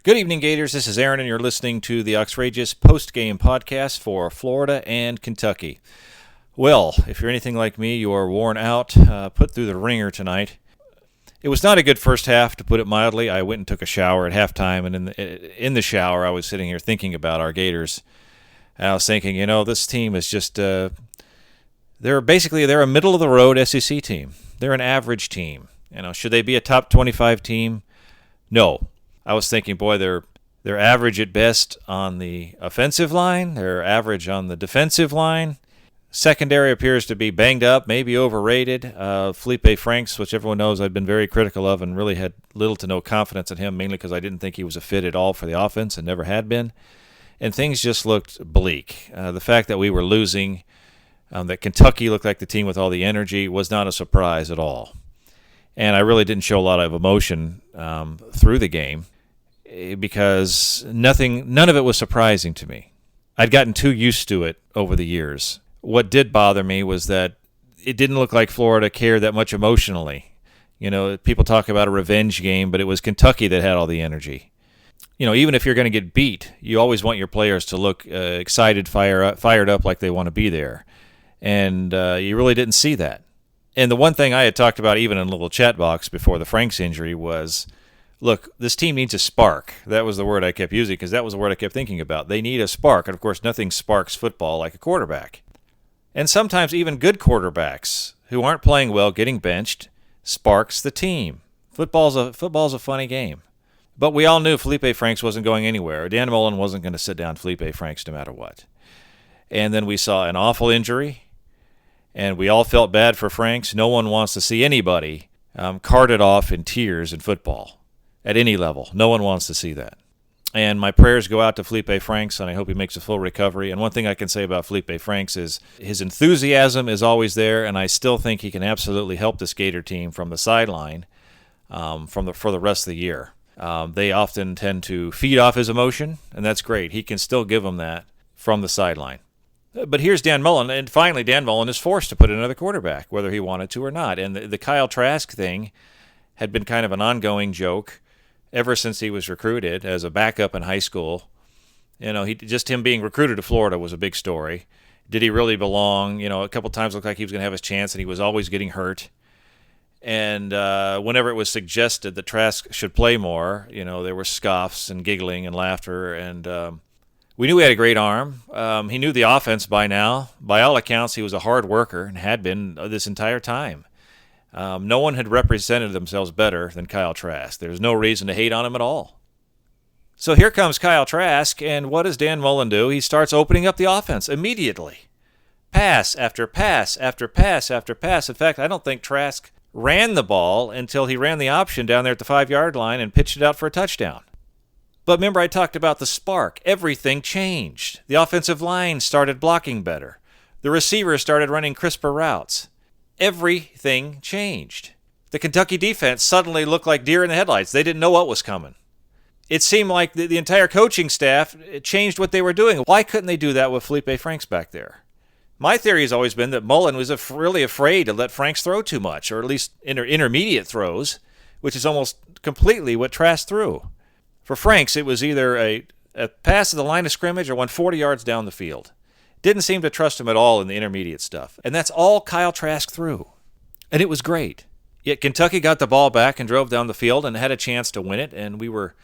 Good evening, Gators. This is Aaron, and you're listening to the Outrageous Postgame podcast for Florida and Kentucky. Well, if you're anything like me, you are worn out, put through the ringer tonight. It was not a good first half, to put it mildly. I went and took a shower at halftime, and in the shower, I was sitting here thinking about our Gators. And I was thinking, this team is just they're a middle-of-the-road SEC team. They're an average team. Should they be a top 25 team? No. I was thinking, boy, they're average at best on the offensive line. They're average on the defensive line. Secondary appears to be banged up, maybe overrated. Felipe Franks, which everyone knows I've been very critical of and really had little to no confidence in him, mainly because I didn't think he was a fit at all for the offense and never had been. And things just looked bleak. The fact that we were losing, that Kentucky looked like the team with all the energy, was not a surprise at all. And I really didn't show a lot of emotion through the game because none of it was surprising to me. I'd gotten too used to it over the years. What did bother me was that it didn't look like Florida cared that much emotionally. People talk about a revenge game, but it was Kentucky that had all the energy. Even if you're going to get beat, you always want your players to look excited, fired up like they want to be there. And you really didn't see that. And the one thing I had talked about even in a little chat box before the Franks injury was, look, this team needs a spark. That was the word I kept using because that was the word I kept thinking about. They need a spark. And, of course, nothing sparks football like a quarterback. And sometimes even good quarterbacks who aren't playing well getting benched sparks the team. Football's a funny game. But we all knew Felipe Franks wasn't going anywhere. Dan Mullen wasn't going to sit down Felipe Franks no matter what. And then we saw an awful injury. And we all felt bad for Franks. No one wants to see anybody carted off in tears in football at any level. No one wants to see that. And my prayers go out to Felipe Franks, and I hope he makes a full recovery. And one thing I can say about Felipe Franks is his enthusiasm is always there, and I still think he can absolutely help this Gator team from the sideline for the rest of the year. They often tend to feed off his emotion, and that's great. He can still give them that from the sideline. But here's Dan Mullen, and finally Dan Mullen is forced to put in another quarterback, whether he wanted to or not. And the Kyle Trask thing had been kind of an ongoing joke ever since he was recruited as a backup in high school. Him being recruited to Florida was a big story. Did he really belong? A couple times looked like he was going to have his chance, and he was always getting hurt. And whenever it was suggested that Trask should play more, there were scoffs and giggling and laughter, and we knew he had a great arm. He knew the offense by now. By all accounts, he was a hard worker and had been this entire time. No one had represented themselves better than Kyle Trask. There's no reason to hate on him at all. So here comes Kyle Trask, and what does Dan Mullen do? He starts opening up the offense immediately. Pass after pass after pass after pass. In fact, I don't think Trask ran the ball until he ran the option down there at the 5-yard line and pitched it out for a touchdown. But remember, I talked about the spark. Everything changed. The offensive line started blocking better. The receivers started running crisper routes. Everything changed. The Kentucky defense suddenly looked like deer in the headlights. They didn't know what was coming. It seemed like the entire coaching staff changed what they were doing. Why couldn't they do that with Felipe Franks back there? My theory has always been that Mullen was really afraid to let Franks throw too much, or at least intermediate throws, which is almost completely what Trask threw. For Franks, it was either a pass to the line of scrimmage or 140 yards down the field. Didn't seem to trust him at all in the intermediate stuff. And that's all Kyle Trask threw. And it was great. Yet Kentucky got the ball back and drove down the field and had a chance to win it, and we were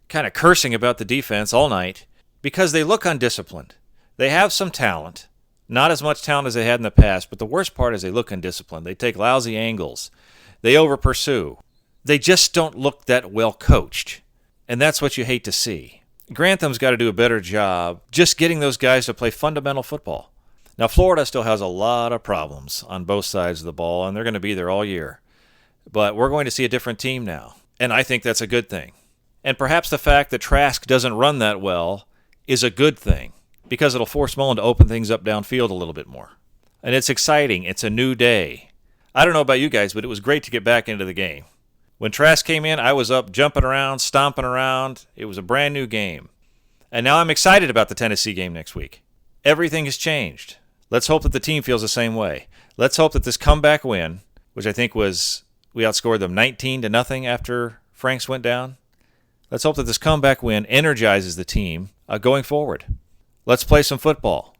kind of cursing about the defense all night because they look undisciplined. They have some talent, not as much talent as they had in the past, but the worst part is they look undisciplined. They take lousy angles. They over-pursue. They just don't look that well coached. And that's what you hate to see. Grantham's got to do a better job just getting those guys to play fundamental football. Now, Florida still has a lot of problems on both sides of the ball, and they're going to be there all year. But we're going to see a different team now, and I think that's a good thing. And perhaps the fact that Trask doesn't run that well is a good thing because it'll force Mullen to open things up downfield a little bit more. And it's exciting. It's a new day. I don't know about you guys, but it was great to get back into the game. When Trask came in, I was up jumping around, stomping around. It was a brand new game. And now I'm excited about the Tennessee game next week. Everything has changed. Let's hope that the team feels the same way. Let's hope that this comeback win, which I think was we outscored them 19-0 after Franks went down. Let's hope that this comeback win energizes the team going forward. Let's play some football.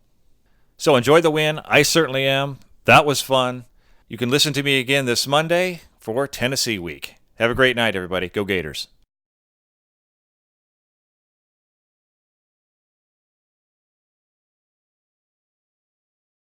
So enjoy the win. I certainly am. That was fun. You can listen to me again this Monday for Tennessee Week. Have a great night, everybody. Go Gators.